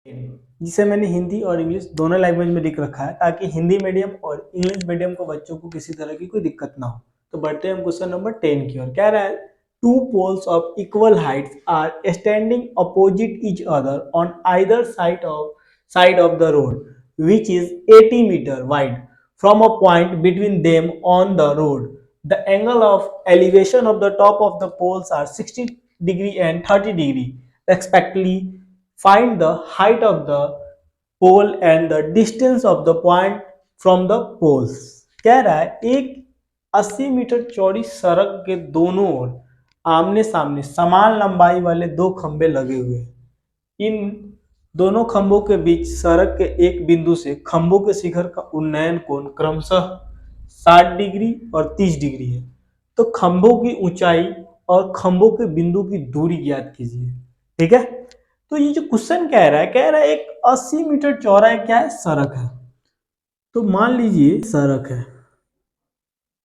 जिसे मैंने हिंदी और इंग्लिश दोनों लैंग्वेज में लिख रखा है ताकि हिंदी मीडियम और इंग्लिश मीडियम को बच्चों को किसी तरह की कोई दिक्कत ना हो। तो बढ़ते हैं हम क्वेश्चन नंबर 10 की ओर। कह रहा है two poles of equal heights are standing opposite each other on either side of the road which is 80 meter wide from a point between them on the road. The angle of elevation of the top of the poles are 60 degree and 30 degree respectively. Find the height of the pole and the distance of the point from the poles. कह रहा है एक 80 metre चौड़ी सड़क के दोनों ओर आमने सामने समान लंबाई वाले दो खंबे लगे हुए हैं। इन दोनों खंभों के बीच सड़क के एक बिंदु से खंभों के शिखर का उन्नयन कोण क्रमशः 60 डिग्री और 30 डिग्री है। तो खंभों की ऊंचाई और खंभों के बिंदु की दूरी ज्ञात कीजिए। ठीक है, तो ये जो क्वेश्चन कह रहा है एक 80 मीटर चौड़ा एक क्या है, सड़क है। तो मान लीजिए सड़क है,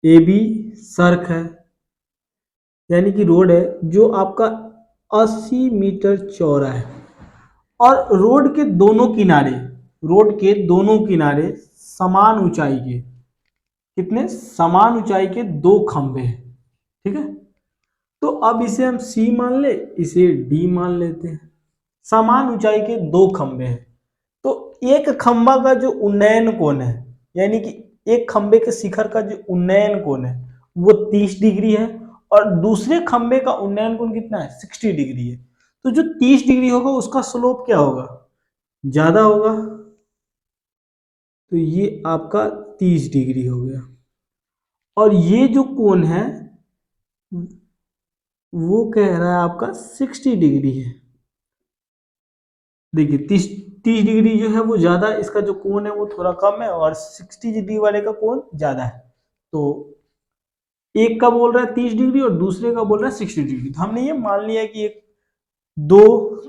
ए बी सड़क है, यानी कि रोड है जो आपका 80 मीटर चौड़ा है और रोड के दोनों किनारे समान ऊंचाई के कितने समान ऊंचाई के दो खंभे हैं। ठीक है, तो अब इसे हम सी मान ले, इसे डी मान लेते हैं। समान ऊंचाई के दो खंभे हैं, तो एक खंभा का जो उन्नयन कोण है, यानी कि एक खंभे के शिखर का जो उन्नयन कोण है वो 30 डिग्री है और दूसरे खंभे का उन्नयन कोण कितना है, 60 डिग्री है। तो जो 30 डिग्री होगा उसका स्लोप क्या होगा, ज्यादा होगा। तो ये आपका 30 डिग्री हो गया और ये जो कोण है वो कह रहा है आपका 60 डिग्री है। देखिए 30 डिग्री जो है वो ज्यादा, इसका जो कोण है वो थोड़ा कम है और 60 डिग्री वाले का कोण ज्यादा है। तो एक का बोल रहा है 30 डिग्री और दूसरे का बोल रहा है 60 डिग्री। तो हमने ये मान लिया कि एक दो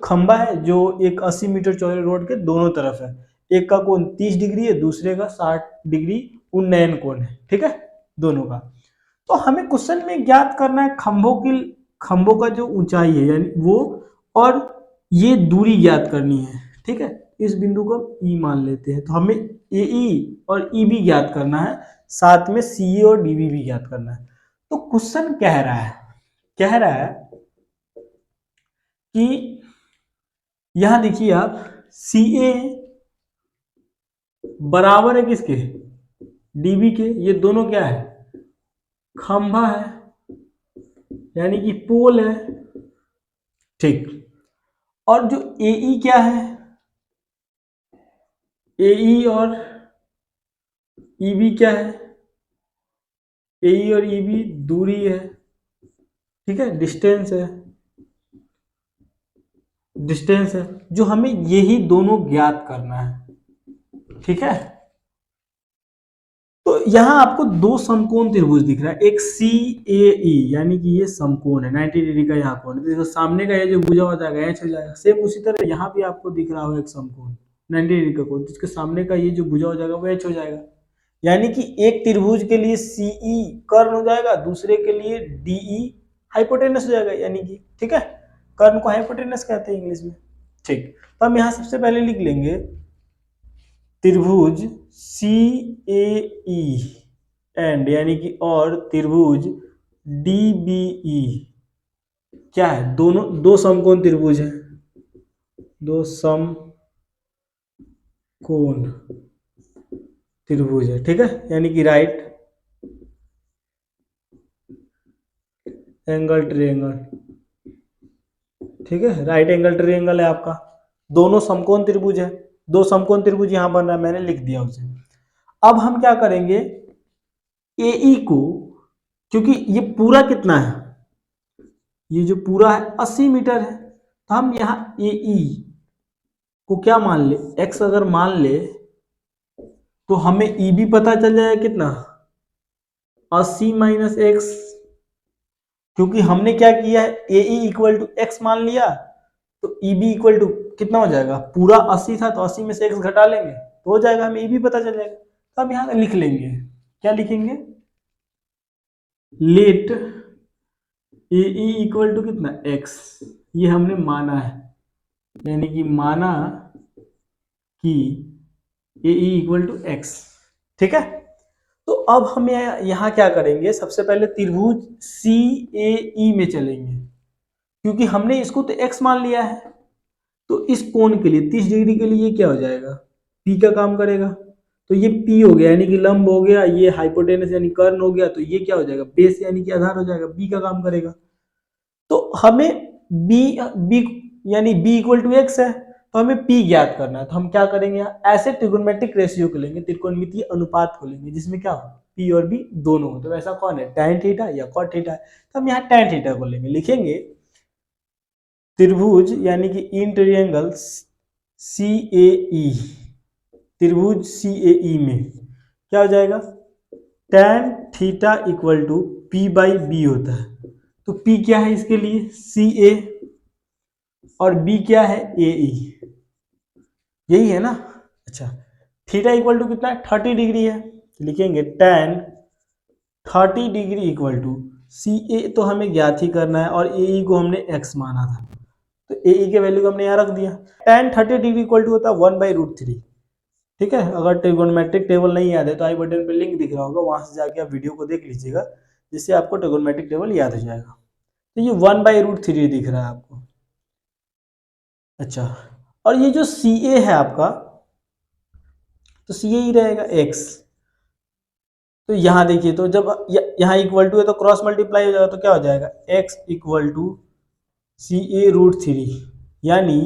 खंबा है जो एक 80 मीटर चौड़े रोड के दोनों तरफ है, एक का कोण 30 डिग्री है, दूसरे का 60 डिग्री उन्नयन कोण है। ठीक है, दोनों का। तो हमें क्वेश्चन में ज्ञात करना है खंभों का जो ऊंचाई है यानी वो, और ये दूरी ज्ञात करनी है। ठीक है, इस बिंदु को हम ई मान लेते हैं। तो हमें ए ई और ई बी ज्ञात करना है, साथ में सी ए और डी बी भी ज्ञात करना है। तो क्वेश्चन कह रहा है कि यहां देखिए आप, सी ए बराबर है किसके, डीबी के। ये दोनों क्या है, खंभा है यानी कि पोल है। ठीक, और जो एई क्या है, एई और ईबी क्या है, एई और ईबी दूरी है। ठीक है, डिस्टेंस है जो हमें यही दोनों ज्ञात करना है। ठीक है, तो यहां आपको दो समकोण त्रिभुज दिख रहा है, एक सी ए ई यानी कि ये समकोण है, 90 डिग्री का यहाँ कोण है। देखो सामने का ये जो भुजा हो जाएगा एच हो जाएगा। सेम उसी तरह यहाँ भी आपको दिख रहा होगा एक समकोण 90 डिग्री का कोण, जिसके सामने का ये जो भुजा हो जाएगा वो एच हो जाएगा। यानी कि एक त्रिभुज के लिए सीई कर्ण हो जाएगा, दूसरे के लिए डीई हाइपोटेनस हो जाएगा। यानी कि ठीक है, कर्ण को हाइपोटेनस कहते हैं इंग्लिश में। ठीक, तो हम यहाँ सबसे पहले लिख लेंगे त्रिभुज सी ए ई एंड यानी कि और त्रिभुज डी बी ई क्या है, दोनों दो समकोण त्रिभुज है, दो समकोण त्रिभुज है। ठीक है, यानी कि राइट एंगल ट्रायंगल। ठीक है, राइट एंगल ट्रायंगल है आपका, दोनों समकोण त्रिभुज है। दो समकोण त्रिभुज यहां बन रहा है, मैंने लिख दिया उसे। अब हम क्या करेंगे, एई को, क्योंकि ये पूरा कितना है, ये जो पूरा है 80 मीटर है, तो हम यहाँ एई को क्या मान ले, एक्स अगर मान ले तो हमें ई भी पता चल जाएगा कितना, 80 माइनस एक्स। क्योंकि हमने क्या किया है, ए इक्वल टू एक्स मान लिया, तो ई बी इक्वल टू कितना हो जाएगा, पूरा 80 था तो 80 में से एक्स घटा लेंगे तो हो जाएगा, हमें ई बी पता चल जाएगा। तो अब यहाँ लिख लेंगे, क्या लिखेंगे, लेट ए इक्वल टू कितना एक्स, ये हमने माना है, यानी कि माना कि ए इक्वल टू एक्स। ठीक है, तो अब हम यहाँ क्या करेंगे, सबसे पहले त्रिभुज सी ए ई में चलेंगे, क्योंकि हमने इसको तो एक्स मान लिया है। तो इस कोण के लिए 30 डिग्री के लिए ये क्या हो जाएगा, पी का काम करेगा। तो ये पी हो गया यानी कि लंब हो गया, ये हाइपोटेनस यानी कर्ण हो गया, तो ये क्या हो जाएगा, बेस यानी कि आधार हो जाएगा, बी का काम करेगा। तो हमें बी बी यानी बी इक्वल टू एक्स है, तो हमें पी ज्ञात करना है। तो हम क्या करेंगे, ऐसे ट्रिगोनोमेट्रिक रेशियो को लेंगे, त्रिकोणमितीय अनुपात को लेंगे, जिसमें क्या हो, पी और बी दोनों हो। तो वैसा कौन है, tan थीटा या cot थीटा है। तो हम यहाँ tan थीटा को लेंगे, लिखेंगे त्रिभुज यानी कि इन ट्रायंगल सी ए ई, त्रिभुज सी ए ई में क्या हो जाएगा, tan theta equal to P by B होता है। तो पी क्या है इसके लिए, सी ए, और बी क्या है, ए ई, यही है ना। अच्छा, थीटा इक्वल टू कितना है, 30 डिग्री है, तो लिखेंगे tan 30 degree equal to C ए, तो हमें ज्ञात ही करना है, और ए ई को हमने एक्स माना था, तो ए ई के वैल्यू को हमने यहाँ रख दिया। tan 30 डिग्री इक्वल टू होता है 1/√3। ठीक है, अगर ट्रिगोनोमेट्रिक टेबल नहीं याद है तो आई बटन पे लिंक दिख रहा होगा, वहां से जाके आप वीडियो को देख लीजिएगा, जिससे आपको ट्रिगोनोमेट्रिक टेबल याद हो जाएगा। तो ये 1/√3 दिख रहा है आपको। अच्छा, और ये जो सी ए है आपका, तो सी ए ही रहेगा एक्स। तो यहाँ देखिए, तो जब यहाँ इक्वल टू है तो क्रॉस मल्टीप्लाई हो जाएगा, तो क्या हो जाएगा, X equal to C A root three, यानी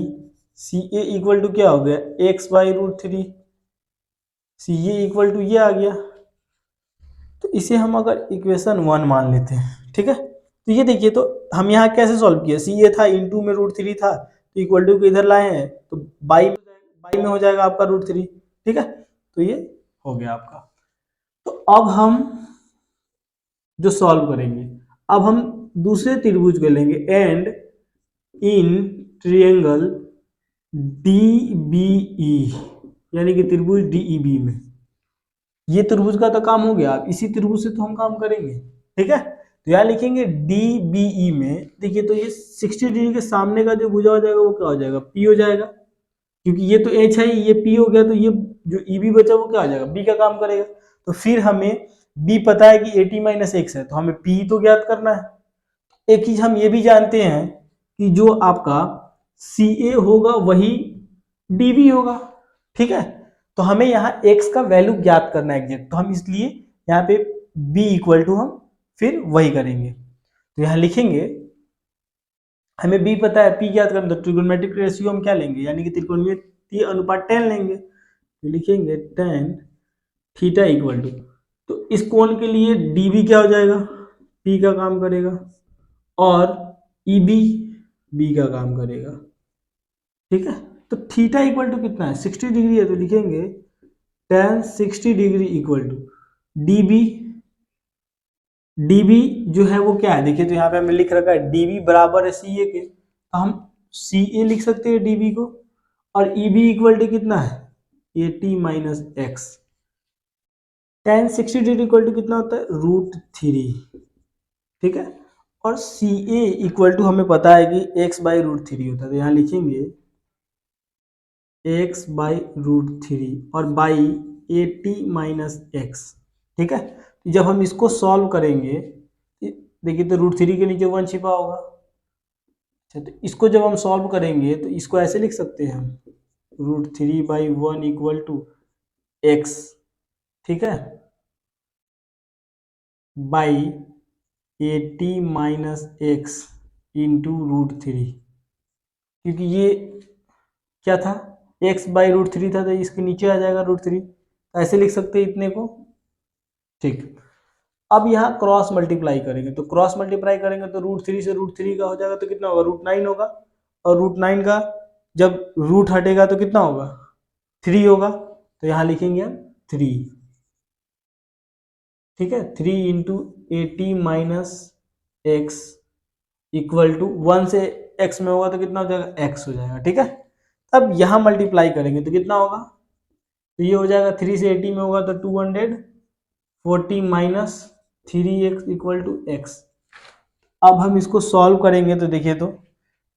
सी ए इक्वल टू क्या हो गया, x/√3, C A equal to ये आ गया। तो इसे हम अगर इक्वेशन 1 मान लेते हैं, ठीक है, तो ये देखिए, तो हम यहाँ कैसे सॉल्व किया, सी ए था, इनटू में √3 था, तो इक्वल टू को इधर लाए हैं, तो बाई में हो जाएगा आपका √3। ठीक है, तो ये हो गया आपका। तो अब हम जो सॉल्व करेंगे, अब हम दूसरे त्रिभुज को लेंगे, and in triangle D B E, यानी कि त्रिभुज डी ई बी में, ये त्रिभुज का तो काम हो गया, अब इसी त्रिभुज से तो हम काम करेंगे। ठीक है, तो यहाँ लिखेंगे डी बी ई में, देखिए तो ये 60 डिग्री के सामने का जो भुजा हो जाएगा वो क्या हो जाएगा, पी हो जाएगा, क्योंकि ये तो एच है, ये पी हो गया, तो ये जो ई बी बचा वो क्या हो जाएगा, बी का काम करेगा। तो फिर हमें बी पता है कि 80 - x है, तो हमें पी तो ज्ञात करना है। एक चीज हम ये भी जानते हैं कि जो आपका सी ए होगा वही डी बी होगा। ठीक है, तो हमें यहाँ x का वैल्यू ज्ञात करना है एग्जैक्ट, तो हम इसलिए यहाँ पे b इक्वल टू हम फिर वही करेंगे। तो यहाँ लिखेंगे, हमें b पता है, p ज्ञात करना, तो ट्रिगोनोमेट्रिक रेशियो हम क्या लेंगे, यानी कि त्रिकोणमितीय अनुपात tan लेंगे। तो लिखेंगे tan थीटा इक्वल टू, तो इस कोण के लिए db क्या हो जाएगा, p का काम करेगा, और eb b का काम करेगा। ठीक है, तो थीटा इक्वल टू कितना है, 60 डिग्री है, तो लिखेंगे tan 60 degree equal to db, db जो है वो क्या है, देखिए तो यहाँ पे हमें लिख रखा है db बराबर है सी ए के, तो हम सी ए लिख सकते हैं db को, और eb इक्वल टू कितना है, 80 - x। tan 60 degree equal to कितना होता है, √3। ठीक है, और सी ए इक्वल टू हमें पता है कि x/√3 होता है, तो यहाँ लिखेंगे x/√3 और बाई 80 - x। ठीक है, तो जब हम इसको सॉल्व करेंगे, देखिए तो √3 के नीचे 1 छिपा होगा। अच्छा, तो इसको जब हम सॉल्व करेंगे तो इसको ऐसे लिख सकते हैं हम, √3/1 इक्वल टू x। ठीक है, बाई 80 - x इंटू √3, क्योंकि ये क्या था, x/√3 था, तो इसके नीचे आ जाएगा √3, ऐसे लिख सकते हैं इतने को। ठीक, अब यहाँ क्रॉस मल्टीप्लाई करेंगे, तो क्रॉस मल्टीप्लाई करेंगे तो √3 से √3 का हो जाएगा, तो कितना होगा, √9 होगा, और √9 का जब रूट हटेगा तो कितना होगा, 3 होगा, तो यहाँ लिखेंगे हम 3। ठीक है, 3 इंटू 80 - x इक्वल टू 1 से x में होगा तो कितना हो जाएगा, x हो जाएगा। ठीक है, अब यहाँ मल्टीप्लाई करेंगे तो कितना होगा, तो ये हो जाएगा 3 से 80 में होगा तो 240 - 3x इक्वल टू x। अब हम इसको सॉल्व करेंगे तो देखिए, तो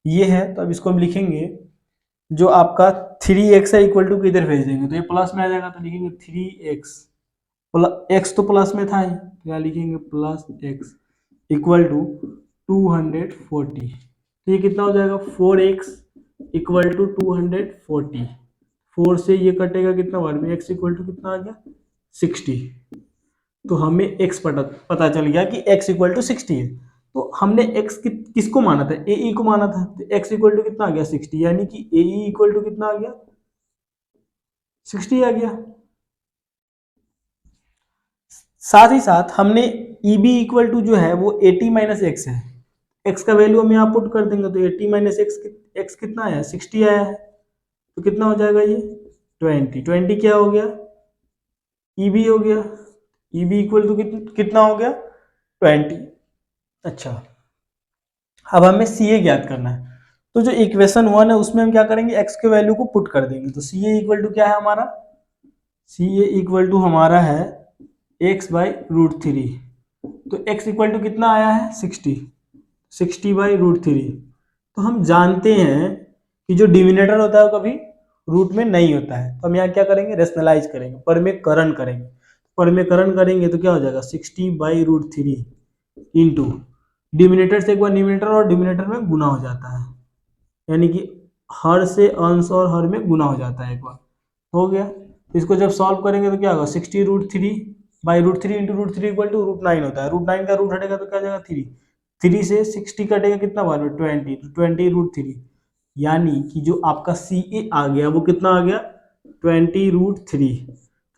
ये है, तो अब इसको हम लिखेंगे, जो आपका 3x है इक्वल टू किधर भेज देंगे, तो ये प्लस में आ जाएगा, तो लिखेंगे 3x, एक्स तो प्लस में था ही, तो यहाँ लिखेंगे प्लस एक्स इक्वल टू 240। तो ये कितना हो जाएगा, 4x इक्वल टू 240। 4 से ये कटेगा कितना बार में, x इक्वल टू कितना आ गया 60। तो हमें x पता चल गया कि x इक्वल टू 60 है। तो हमने x किसको माना था, ए को माना था, तो x इक्वल टू कितना आ गया 60, यानी कि ए इक्वल टू कितना आ गया 60 आ गया। साथ ही साथ हमने ई बी इक्वल टू जो है वो 80 माइनस एक्स है, एक्स का वैल्यू हम यहाँ पुट कर देंगे, तो 80 माइनस एक्स कितना आया 60 आया है, तो कितना हो जाएगा ये 20 क्या हो गया ई बी हो गया, ई बी इक्वल टू कितना हो गया 20। अच्छा, अब हमें सी ए ज्ञात करना है, तो जो इक्वेशन 1 है उसमें हम क्या करेंगे, एक्स के वैल्यू को पुट कर देंगे, तो सी ए इक्वल टू क्या है हमारा, सी ए इक्वल टू हमारा है एक्स बाई रूट थ्री। तो x इक्वल टू कितना आया है 60 बाई रूट थ्री। तो हम जानते हैं कि जो डिविनेटर होता है वो कभी रूट में नहीं होता है, तो हम यहाँ क्या करेंगे, रेशनलाइज करेंगे, परमेकरण करेंगे। परमेकरण करेंगे तो क्या हो जाएगा 60 बाई रूट थ्री इंटू डिविनेटर से एक बार न्यूमिनेटर और डिविनेटर में गुना हो जाता है, यानी कि हर से अंश और हर में गुना हो जाता है एक बार, हो गया। इसको जब सॉल्व करेंगे तो क्या होगा 60 root three by root three into root three equal to root 9 होता है, रूट 9 का रूट हटेगा तो क्या जाएगा 3, 3 से 60 कटेगा कितना बार में 20, तो 20 रूट थ्री, यानी कि जो आपका सी ए आ गया वो कितना आ गया 20 रूट थ्री।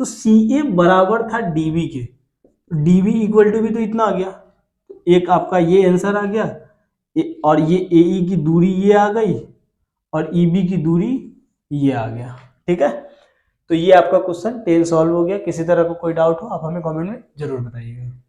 तो सी ए बराबर था डीबी के, डीबी इक्वल टू भी तो इतना आ गया, एक आपका ये आंसर आ गया, और ये ए की दूरी ये आ गई और ई बी की दूरी ये आ गया, ठीक है। तो ये आपका क्वेश्चन 10 सॉल्व हो गया। किसी तरह का कोई डाउट हो आप हमें कमेंट में जरूर बताइएगा।